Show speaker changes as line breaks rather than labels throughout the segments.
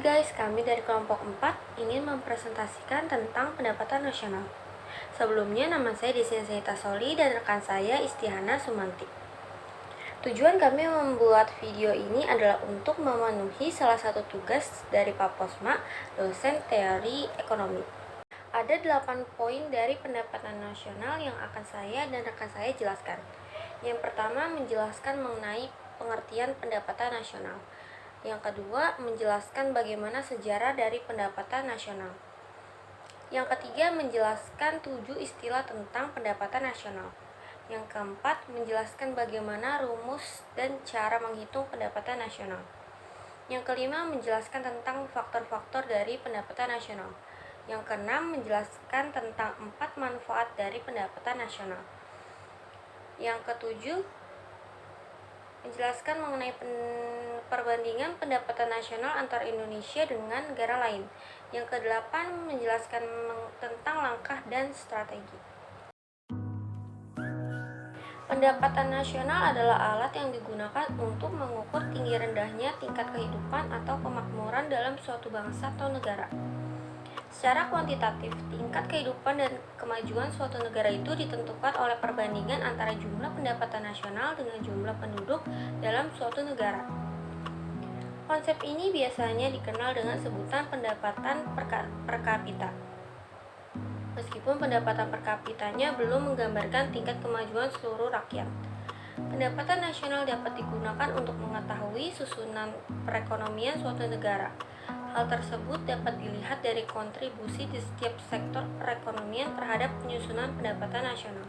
Guys, kami dari kelompok 4 ingin mempresentasikan tentang pendapatan nasional. Sebelumnya, nama saya Desina Senita Soli dan rekan saya Istihana Sumanti. Tujuan kami membuat video ini adalah untuk memenuhi salah satu tugas dari Pak Posma, dosen teori ekonomi. Ada 8 poin dari pendapatan nasional yang akan saya dan rekan saya jelaskan. Yang pertama, menjelaskan mengenai pengertian pendapatan nasional. Yang kedua, menjelaskan bagaimana sejarah dari pendapatan nasional. Yang ketiga, menjelaskan 7 istilah tentang pendapatan nasional. Yang keempat, menjelaskan bagaimana rumus dan cara menghitung pendapatan nasional. Yang kelima, menjelaskan tentang faktor-faktor dari pendapatan nasional. Yang keenam, menjelaskan tentang 4 manfaat dari pendapatan nasional. Yang ketujuh, menjelaskan mengenai perbandingan pendapatan nasional antara Indonesia dengan negara lain. Yang kedelapan, menjelaskan tentang langkah dan strategi. Pendapatan nasional adalah alat yang digunakan untuk mengukur tinggi rendahnya tingkat kehidupan atau kemakmuran dalam suatu bangsa atau negara. Secara kuantitatif, tingkat kehidupan dan kemajuan suatu negara itu ditentukan oleh perbandingan antara jumlah pendapatan nasional dengan jumlah penduduk dalam suatu negara. Konsep ini biasanya dikenal dengan sebutan pendapatan per kapita. Meskipun pendapatan per kapitanya belum menggambarkan tingkat kemajuan seluruh rakyat. Pendapatan nasional dapat digunakan untuk mengetahui susunan perekonomian suatu negara. Hal tersebut dapat dilihat dari kontribusi di setiap sektor perekonomian terhadap penyusunan pendapatan nasional.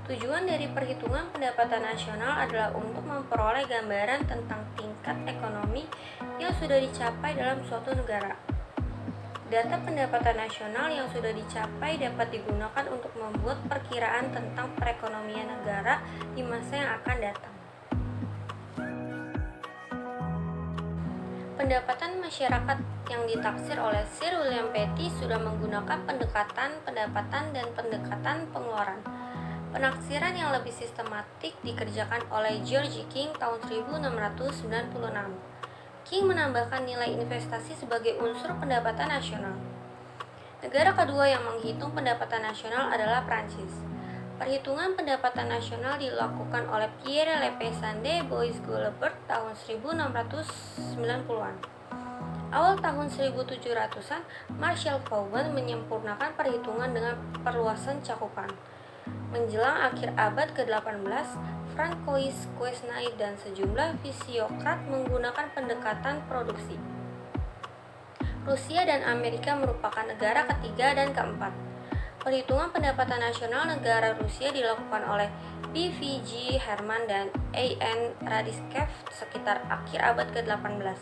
Tujuan dari perhitungan pendapatan nasional adalah untuk memperoleh gambaran tentang tingkat ekonomi yang sudah dicapai dalam suatu negara. Data pendapatan nasional yang sudah dicapai dapat digunakan untuk membuat perkiraan tentang perekonomian negara di masa yang akan datang. Pendapatan masyarakat yang ditaksir oleh Sir William Petty sudah menggunakan pendekatan pendapatan dan pendekatan pengeluaran. Penaksiran yang lebih sistematik dikerjakan oleh George King tahun 1696. King menambahkan nilai investasi sebagai unsur pendapatan nasional. Negara kedua yang menghitung pendapatan nasional adalah Prancis. Perhitungan pendapatan nasional dilakukan oleh Pierre Lepesand de Bois-Guilbert tahun 1690-an. Awal tahun 1700-an, Marshall Vauban menyempurnakan perhitungan dengan perluasan cakupan. Menjelang akhir abad ke-18, Francois Quesnay dan sejumlah fisiokrat menggunakan pendekatan produksi. Rusia dan Amerika merupakan negara ketiga dan keempat. Perhitungan pendapatan nasional negara Rusia dilakukan oleh B.V.G. Herman dan A.N. Radiskev sekitar akhir abad ke-18.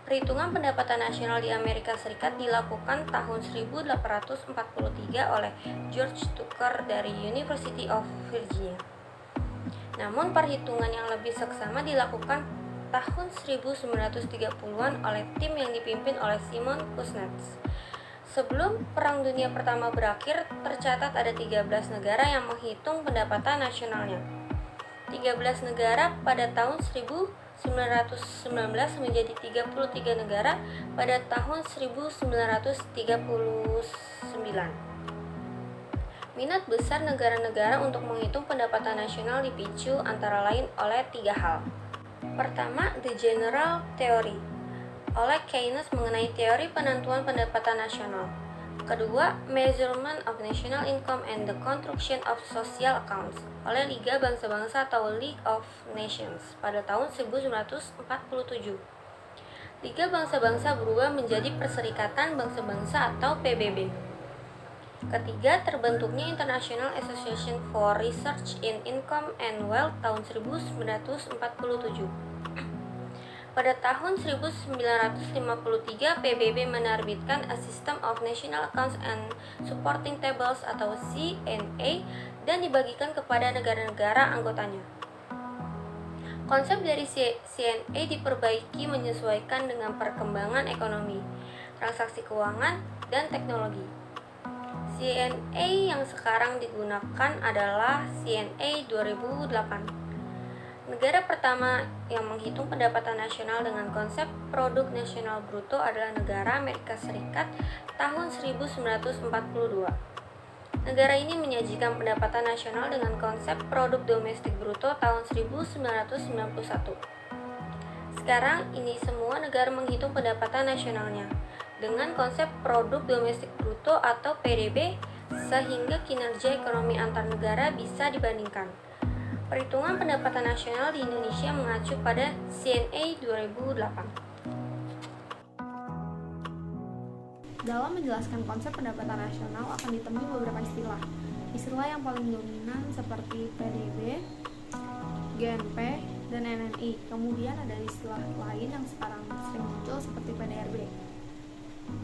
Perhitungan pendapatan nasional di Amerika Serikat dilakukan tahun 1843 oleh George Tucker dari University of Virginia. Namun perhitungan yang lebih seksama dilakukan tahun 1930-an oleh tim yang dipimpin oleh Simon Kuznets. Sebelum Perang Dunia Pertama berakhir, tercatat ada 13 negara yang menghitung pendapatan nasionalnya. 13 negara pada tahun 1919 menjadi 33 negara pada tahun 1939. Minat besar negara-negara untuk menghitung pendapatan nasional dipicu antara lain oleh 3 hal. Pertama, The General Theory oleh Keynes mengenai teori penentuan pendapatan nasional. Kedua, Measurement of National Income and the Construction of Social Accounts oleh Liga Bangsa-Bangsa atau League of Nations pada tahun 1947. Liga Bangsa-Bangsa berubah menjadi Perserikatan Bangsa-Bangsa atau PBB. Ketiga, terbentuknya International Association for Research in Income and Wealth tahun 1947. Pada tahun 1953, PBB menerbitkan A System of National Accounts and Supporting Tables atau CNA dan dibagikan kepada negara-negara anggotanya. Konsep dari CNA diperbaiki menyesuaikan dengan perkembangan ekonomi, transaksi keuangan, dan teknologi. CNA yang sekarang digunakan adalah CNA 2008. Negara pertama yang menghitung pendapatan nasional dengan konsep produk nasional bruto adalah negara Amerika Serikat tahun 1942. Negara ini menyajikan pendapatan nasional dengan konsep produk domestik bruto tahun 1991. Sekarang ini semua negara menghitung pendapatan nasionalnya dengan konsep produk domestik bruto atau PDB sehingga kinerja ekonomi antar negara bisa dibandingkan. Perhitungan pendapatan nasional di Indonesia mengacu pada CNA 2008.
Dalam menjelaskan konsep pendapatan nasional akan ditemui beberapa istilah. Istilah yang paling dominan seperti PDB, GNP, dan NNI. Kemudian ada istilah lain yang sekarang sering muncul seperti PDRB.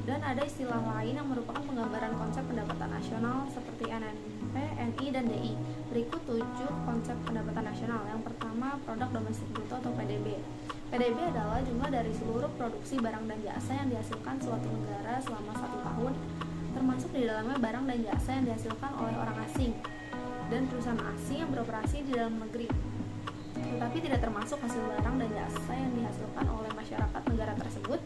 Dan ada istilah lain yang merupakan penggambaran konsep pendapatan nasional seperti NNP, NI, dan DI. Berikut 7 konsep pendapatan nasional. Yang pertama, produk domestik bruto atau PDB. PDB adalah jumlah dari seluruh produksi barang dan jasa yang dihasilkan suatu negara selama 1 tahun, termasuk di dalamnya barang dan jasa yang dihasilkan oleh orang asing dan perusahaan asing yang beroperasi di dalam negeri, tetapi tidak termasuk hasil barang dan jasa yang dihasilkan oleh masyarakat negara tersebut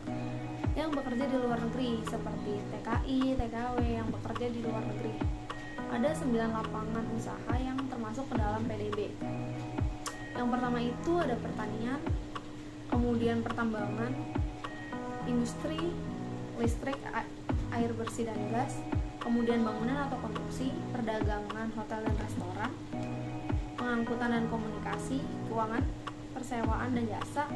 yang bekerja di luar negeri, seperti TKI, TKW yang bekerja di luar negeri. Ada 9 lapangan usaha yang termasuk ke dalam PDB. Yang pertama itu ada pertanian, kemudian pertambangan, industri, listrik, air bersih dan gas, kemudian bangunan atau konstruksi, perdagangan, hotel dan restoran, pengangkutan dan komunikasi, keuangan, persewaan dan jasa,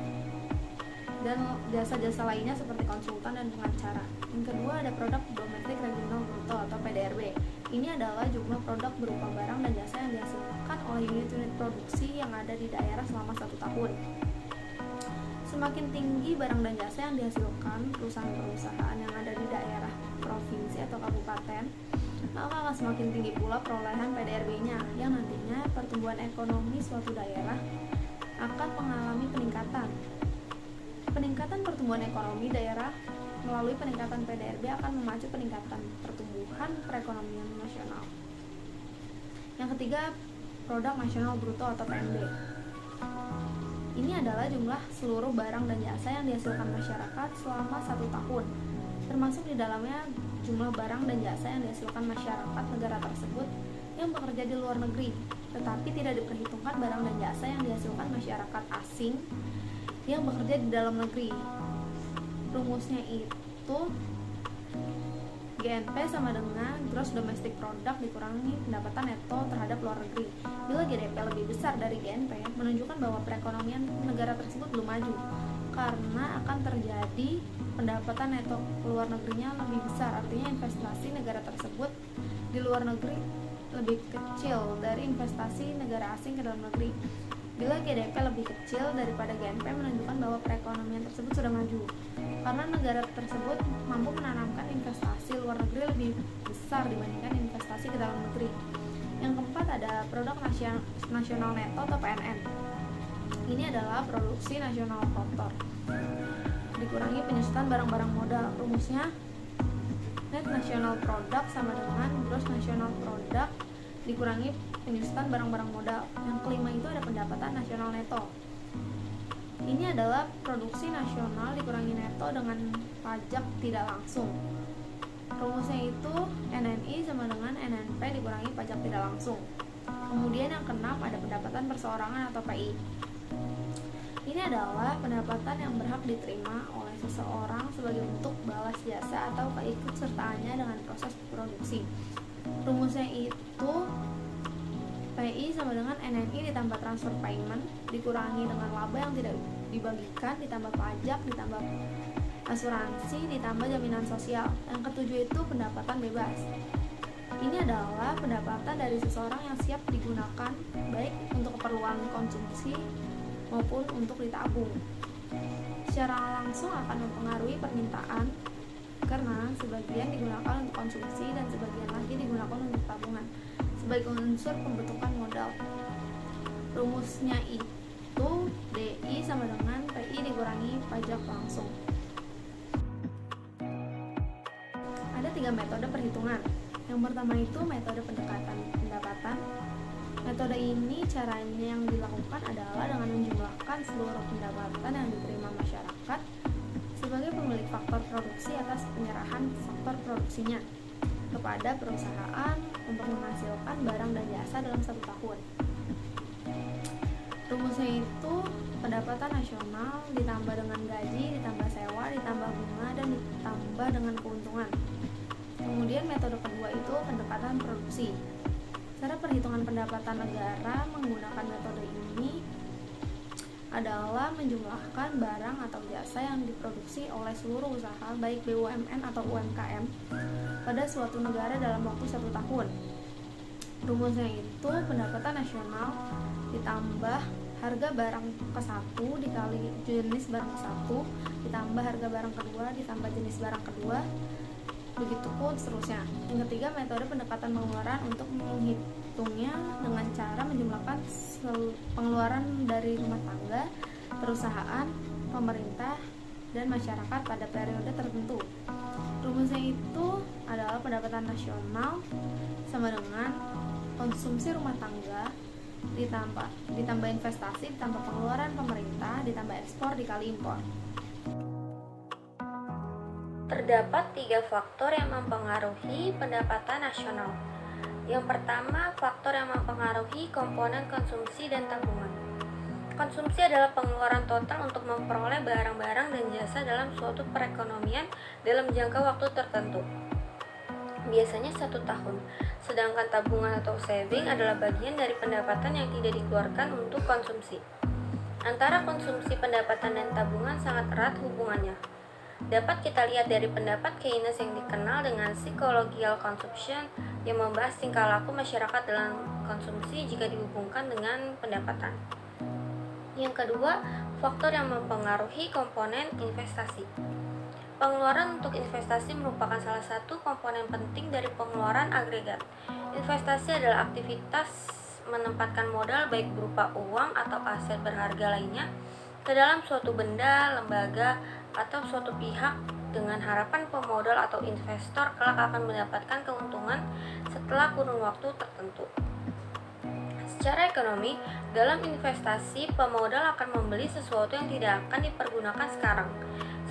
dan jasa-jasa lainnya seperti konsultan dan pengacara. Yang kedua ada produk domestik regional bruto atau PDRB. Ini adalah jumlah produk berupa barang dan jasa yang dihasilkan oleh unit-unit produksi yang ada di daerah selama 1 tahun. Semakin tinggi barang dan jasa yang dihasilkan perusahaan-perusahaan yang ada di daerah, provinsi atau kabupaten, maka akan semakin tinggi pula perolehan PDRB-nya, yang nantinya pertumbuhan ekonomi suatu daerah akan mengalami peningkatan. Peningkatan pertumbuhan ekonomi daerah melalui peningkatan PDRB akan memacu peningkatan pertumbuhan perekonomian nasional. Yang ketiga, produk nasional bruto atau PNB. Ini adalah jumlah seluruh barang dan jasa yang dihasilkan masyarakat selama 1 tahun, termasuk di dalamnya jumlah barang dan jasa yang dihasilkan masyarakat negara tersebut yang bekerja di luar negeri, tetapi tidak diperhitungkan barang dan jasa yang dihasilkan masyarakat asing yang bekerja di dalam negeri. Rumusnya itu GNP sama dengan Gross Domestic Product dikurangi pendapatan neto terhadap luar negeri. Bila GDP lebih besar dari GNP, menunjukkan bahwa perekonomian negara tersebut belum maju, karena akan terjadi pendapatan neto luar negerinya lebih besar. Artinya investasi negara tersebut di luar negeri lebih kecil dari investasi negara asing ke dalam negeri. Bila GDP lebih kecil daripada GNP, menunjukkan bahwa perekonomian tersebut sudah maju, karena negara tersebut mampu menanamkan investasi luar negeri lebih besar dibandingkan investasi ke dalam negeri. Yang keempat ada produk nasional neto atau PNN. Ini adalah produksi nasional kotor dikurangi penyusutan barang-barang modal. Rumusnya net national product sama dengan gross national product dikurangi penyusutan barang-barang modal. Yang kelima itu ada pendapatan nasional neto. Ini adalah produksi nasional dikurangi neto dengan pajak tidak langsung. Rumusnya itu NNI sama dengan NNP dikurangi pajak tidak langsung. Kemudian yang keenam ada pendapatan perseorangan atau PI. Ini adalah pendapatan yang berhak diterima oleh seseorang sebagai bentuk balas jasa atau keikutsertaannya dengan proses produksi. Rumusnya itu PI sama dengan NNI ditambah transfer payment dikurangi dengan laba yang tidak dibagikan ditambah pajak ditambah asuransi ditambah jaminan sosial. Yang ketujuh itu pendapatan bebas. Ini adalah pendapatan dari seseorang yang siap digunakan baik untuk keperluan konsumsi maupun untuk ditabung. Secara langsung akan mempengaruhi permintaan karena sebagian digunakan untuk konsumsi dan sebagian lagi digunakan untuk tabungan sebagai unsur pembentukan modal. Rumusnya itu DI sama dengan PI dikurangi pajak langsung. Ada 3 metode perhitungan. Yang pertama itu metode pendekatan pendapatan, Metode ini caranya yang dilakukan adalah dengan menjumlahkan seluruh pendapatan yang diterima masyarakat sebagai pemilik faktor produksi atas penyerahan faktor produksinya kepada perusahaan untuk menghasilkan barang dan jasa dalam 1 tahun. Rumusnya itu pendapatan nasional ditambah dengan gaji, ditambah sewa, ditambah bunga, dan ditambah dengan keuntungan. Kemudian metode kedua itu pendekatan produksi. Cara perhitungan pendapatan negara menggunakan metode ini adalah menjumlahkan barang atau jasa yang diproduksi oleh seluruh usaha baik BUMN atau UMKM pada suatu negara dalam waktu 1 tahun. Rumusnya itu pendapatan nasional ditambah harga barang ke-1 dikali jenis barang ke-1 ditambah harga barang kedua ditambah jenis barang kedua, begitupun seterusnya. Yang ketiga, metode pendekatan pengeluaran untuk menghitungnya dengan cara menjumlahkan pengeluaran dari rumah tangga, perusahaan, pemerintah, dan masyarakat pada periode tertentu. Rumusnya itu adalah pendapatan nasional sama dengan konsumsi rumah tangga ditambah investasi, ditambah pengeluaran pemerintah, ditambah ekspor dikali impor.
Terdapat 3 faktor yang mempengaruhi pendapatan nasional. Yang pertama, faktor yang mempengaruhi komponen konsumsi dan tabungan. Konsumsi adalah pengeluaran total untuk memperoleh barang-barang dan jasa dalam suatu perekonomian dalam jangka waktu tertentu, biasanya 1 tahun. Sedangkan tabungan atau saving adalah bagian dari pendapatan yang tidak dikeluarkan untuk konsumsi. Antara konsumsi, pendapatan, dan tabungan sangat erat hubungannya. Dapat kita lihat dari pendapat Keynes yang dikenal dengan psychological consumption yang membahas tingkah laku masyarakat dalam konsumsi jika dihubungkan dengan pendapatan. Yang kedua, faktor yang mempengaruhi komponen investasi. Pengeluaran untuk investasi merupakan salah satu komponen penting dari pengeluaran agregat. Investasi adalah aktivitas menempatkan modal baik berupa uang atau aset berharga lainnya ke dalam suatu benda, lembaga, atau suatu pihak dengan harapan pemodal atau investor kelak akan mendapatkan keuntungan setelah kurun waktu tertentu. Secara ekonomi, dalam investasi, pemodal akan membeli sesuatu yang tidak akan dipergunakan sekarang.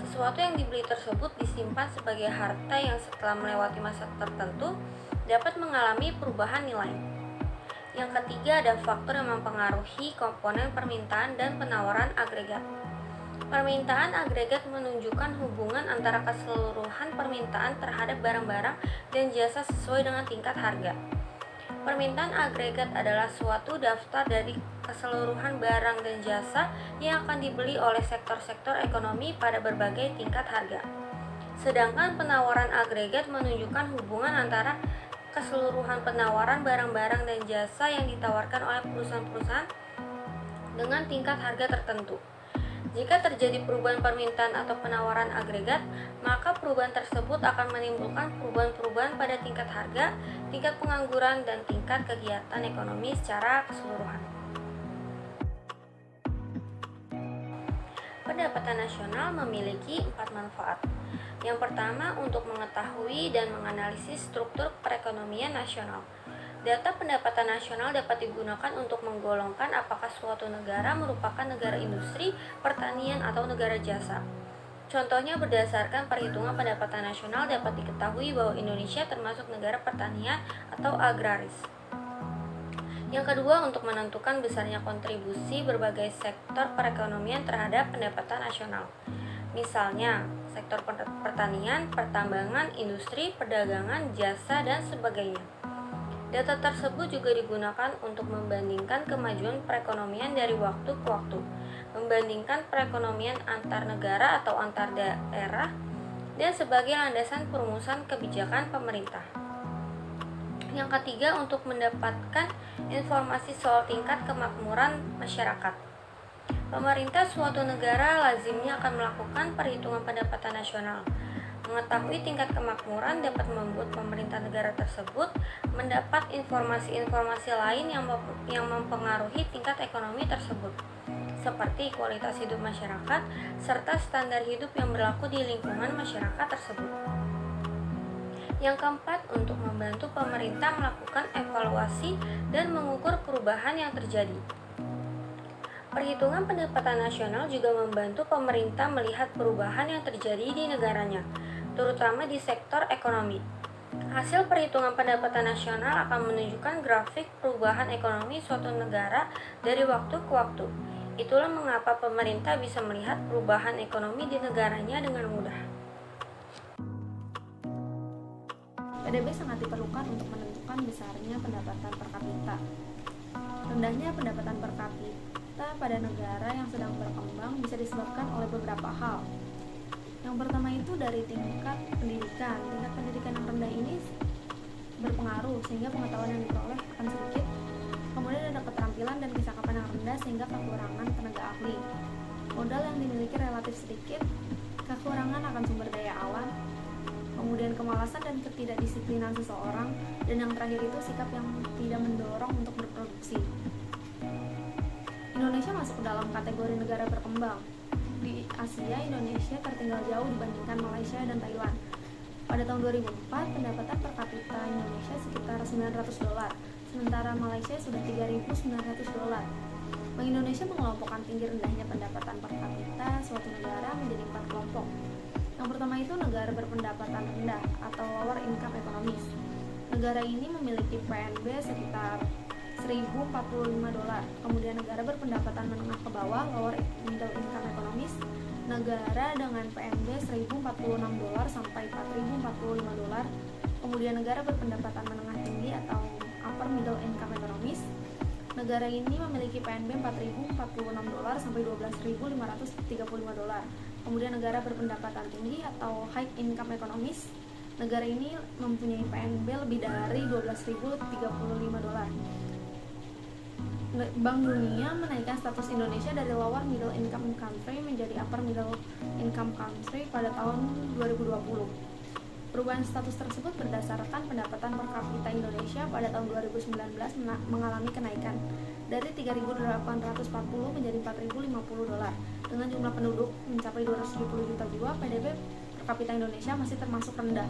Sesuatu yang dibeli tersebut disimpan sebagai harta yang setelah melewati masa tertentu dapat mengalami perubahan nilai. Yang ketiga, ada faktor yang mempengaruhi komponen permintaan dan penawaran agregat. Permintaan agregat menunjukkan hubungan antara keseluruhan permintaan terhadap barang-barang dan jasa sesuai dengan tingkat harga. Permintaan agregat adalah suatu daftar dari keseluruhan barang dan jasa yang akan dibeli oleh sektor-sektor ekonomi pada berbagai tingkat harga. Sedangkan penawaran agregat menunjukkan hubungan antara keseluruhan penawaran barang-barang dan jasa yang ditawarkan oleh perusahaan-perusahaan dengan tingkat harga tertentu. Jika terjadi perubahan permintaan atau penawaran agregat, maka perubahan tersebut akan menimbulkan perubahan-perubahan pada tingkat harga, tingkat pengangguran, dan tingkat kegiatan ekonomi secara keseluruhan. Pendapatan nasional memiliki 4 manfaat. Yang pertama, untuk mengetahui dan menganalisis struktur perekonomian nasional. Data pendapatan nasional dapat digunakan untuk menggolongkan apakah suatu negara merupakan negara industri, pertanian, atau negara jasa. Contohnya, berdasarkan perhitungan pendapatan nasional dapat diketahui bahwa Indonesia termasuk negara pertanian atau agraris. Yang kedua, untuk menentukan besarnya kontribusi berbagai sektor perekonomian terhadap pendapatan nasional. Misalnya, sektor pertanian, pertambangan, industri, perdagangan, jasa, dan sebagainya. Data tersebut juga digunakan untuk membandingkan kemajuan perekonomian dari waktu ke waktu, membandingkan perekonomian antar negara atau antar daerah, dan sebagai landasan perumusan kebijakan pemerintah. Yang ketiga, untuk mendapatkan informasi soal tingkat kemakmuran masyarakat. Pemerintah suatu negara lazimnya akan melakukan perhitungan pendapatan nasional. Mengetahui tingkat kemakmuran dapat membuat pemerintah negara tersebut mendapat informasi-informasi lain yang mempengaruhi tingkat ekonomi tersebut, seperti kualitas hidup masyarakat serta standar hidup yang berlaku di lingkungan masyarakat tersebut. Yang keempat, untuk membantu pemerintah melakukan evaluasi dan mengukur perubahan yang terjadi. Perhitungan pendapatan nasional juga membantu pemerintah melihat perubahan yang terjadi di negaranya, terutama di sektor ekonomi. Hasil perhitungan pendapatan nasional akan menunjukkan grafik perubahan ekonomi suatu negara dari waktu ke waktu. Itulah mengapa pemerintah bisa melihat perubahan ekonomi di negaranya dengan mudah.
PDB sangat diperlukan untuk menentukan besarnya pendapatan per kapita. Rendahnya pendapatan per kapita pada negara yang sedang berkembang bisa disebabkan oleh beberapa hal. Yang pertama itu dari tingkat pendidikan. Tingkat pendidikan yang rendah ini berpengaruh sehingga pengetahuan yang diperoleh akan sedikit. Kemudian ada keterampilan dan kecakapan yang rendah sehingga kekurangan tenaga ahli. Modal yang dimiliki relatif sedikit, kekurangan akan sumber daya alam, kemudian kemalasan dan ketidakdisiplinan seseorang, dan yang terakhir itu sikap yang tidak mendorong untuk berproduksi. Indonesia masuk ke dalam kategori negara berkembang. Di Asia, Indonesia tertinggal jauh dibandingkan Malaysia dan Thailand. Pada tahun 2004, pendapatan per kapita Indonesia sekitar $900, sementara Malaysia sudah $3.900. Bank Indonesia mengelompokkan tinggi rendahnya pendapatan per kapita suatu negara menjadi 4 kelompok. Yang pertama itu negara berpendapatan rendah atau lower income economies. Negara ini memiliki PNB sekitar $1.045. Kemudian negara berpendapatan menengah ke bawah, lower middle income economies. Negara dengan PNB $1.046 sampai $4.045. Kemudian negara berpendapatan menengah tinggi atau upper middle income economies. Negara ini memiliki PNB $4.046 sampai $12.535. Kemudian negara berpendapatan tinggi atau high income economies. Negara ini mempunyai PNB lebih dari $12.035. Bank Dunia menaikkan status Indonesia dari lower middle income country menjadi upper middle income country pada tahun 2020. Perubahan status tersebut berdasarkan pendapatan per kapita Indonesia pada tahun 2019 mengalami kenaikan dari $3.840 menjadi $4.050. Dengan jumlah penduduk mencapai 270 juta jiwa, PDB per kapita Indonesia masih termasuk rendah.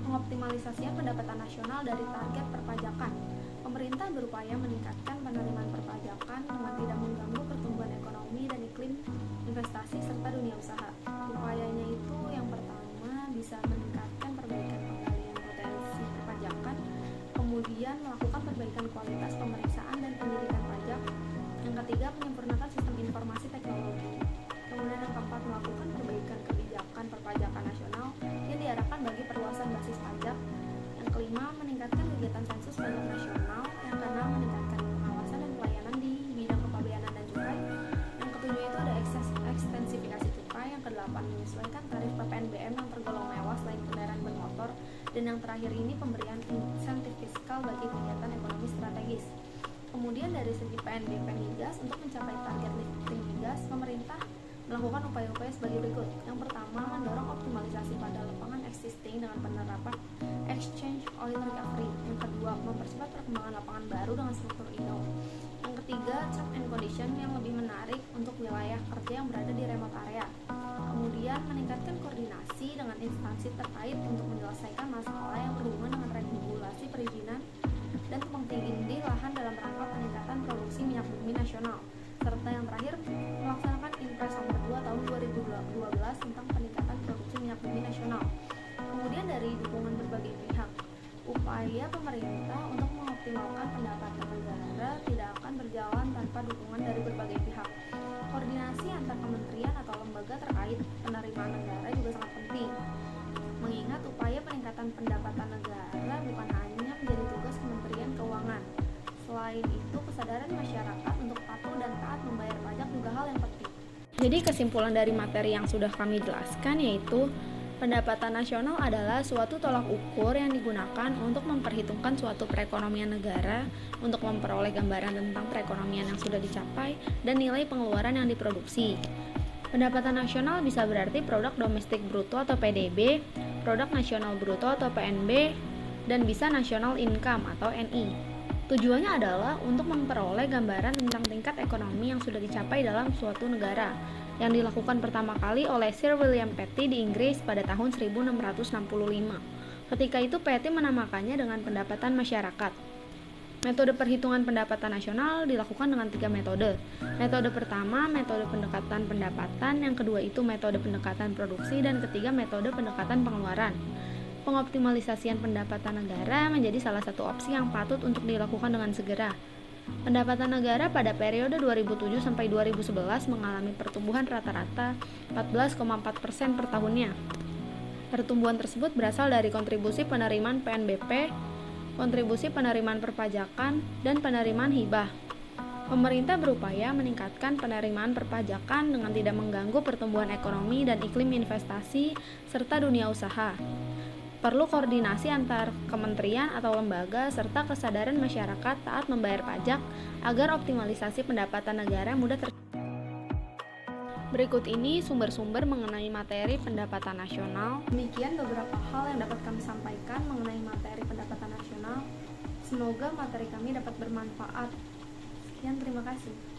Pengoptimalisasian pendapatan nasional dari target perpajakan. Pemerintah berupaya meningkatkan penerimaan perpajakan dengan tidak mengganggu pertumbuhan ekonomi dan iklim investasi serta dunia usaha. Upayanya itu yang pertama bisa meningkatkan perbaikan penggalian potensi perpajakan, kemudian melakukan perbaikan kualitas pemeriksaan dan pendidikan pajak. Yang ketiga, menyempurnakan sistem informasi teknologi. Kemudian yang keempat, melakukan perbaikan kebijakan perpajakan nasional yang diarahkan bagi perluasan basis pajak. Yang kelima, meningkatkan kegiatan sensus pajak nasional. Yang keenam, meningkatkan pengawasan dan pelayanan di bidang kepabeanan dan cukai. Yang ketujuh itu ada ekstensifikasi cukai. Yang kedelapan, menyesuaikan tarif PPNBM yang tergolong mewah selain kendaraan bermotor. Dan yang terakhir ini pemberian insentif fiskal bagi kegiatan ekonomi strategis. Kemudian dari segi PNBP migas, untuk mencapai target lifting migas, pemerintah melakukan upaya-upaya sebagai berikut. Yang pertama, mendorong optimalisasi pada lapangan existing dengan penerapan exchange oil recovery. Yang kedua, mempercepat perkembangan lapangan baru dengan struktur indo. Yang ketiga, term and condition yang lebih menarik untuk wilayah kerja yang berada di remote area. Kemudian, meningkatkan koordinasi dengan instansi terkait untuk menyelesaikan masalah yang berhubungan dengan regulasi perizinan dan tumpang tindih lahan dalam rangka peningkatan produksi minyak bumi nasional. Serta yang terakhir, melaksanakan Impres nomor 2 tahun 2012 tentang peningkatan produksi minyak bumi nasional. Kemudian dari dukungan berbagai pihak, upaya pemerintah untuk mengoptimalkan pendapatan negara tidak akan berjalan tanpa dukungan dari berbagai pihak. Koordinasi antar kementerian atau lembaga terkait penerimaan negara juga sangat penting, mengingat upaya peningkatan pendapatan negara bukan hanya menjadi tugas Kementerian Keuangan. Selain itu, kesadaran masyarakat untuk patuh dan taat membayar pajak juga hal yang penting. Jadi kesimpulan dari materi yang sudah kami jelaskan yaitu pendapatan nasional adalah suatu tolak ukur yang digunakan untuk memperhitungkan suatu perekonomian negara, untuk memperoleh gambaran tentang perekonomian yang sudah dicapai dan nilai pengeluaran yang diproduksi. Pendapatan nasional bisa berarti produk domestik bruto atau PDB, produk nasional bruto atau PNB, dan bisa national income atau NI. Tujuannya adalah untuk memperoleh gambaran tentang tingkat ekonomi yang sudah dicapai dalam suatu negara. yang dilakukan pertama kali oleh Sir William Petty di Inggris pada tahun 1665. Ketika itu Petty menamakannya dengan pendapatan masyarakat. Metode perhitungan pendapatan nasional dilakukan dengan 3 metode. Metode pertama, metode pendekatan pendapatan, yang kedua itu metode pendekatan produksi, dan ketiga metode pendekatan pengeluaran. Pengoptimalisasian pendapatan negara menjadi salah satu opsi yang patut untuk dilakukan dengan segera. Pendapatan negara pada periode 2007 sampai 2011 mengalami pertumbuhan rata-rata 14,4% per tahunnya. Pertumbuhan tersebut berasal dari kontribusi penerimaan PNBP, kontribusi penerimaan perpajakan, dan penerimaan hibah. Pemerintah berupaya meningkatkan penerimaan perpajakan dengan tidak mengganggu pertumbuhan ekonomi dan iklim investasi serta dunia usaha. Perlu koordinasi antar kementerian atau lembaga serta kesadaran masyarakat taat membayar pajak agar optimalisasi pendapatan negara mudah tercapai. Berikut ini sumber-sumber mengenai materi pendapatan nasional. Demikian beberapa hal yang dapat kami sampaikan mengenai materi pendapatan nasional. Semoga materi kami dapat bermanfaat. Sekian, terima kasih.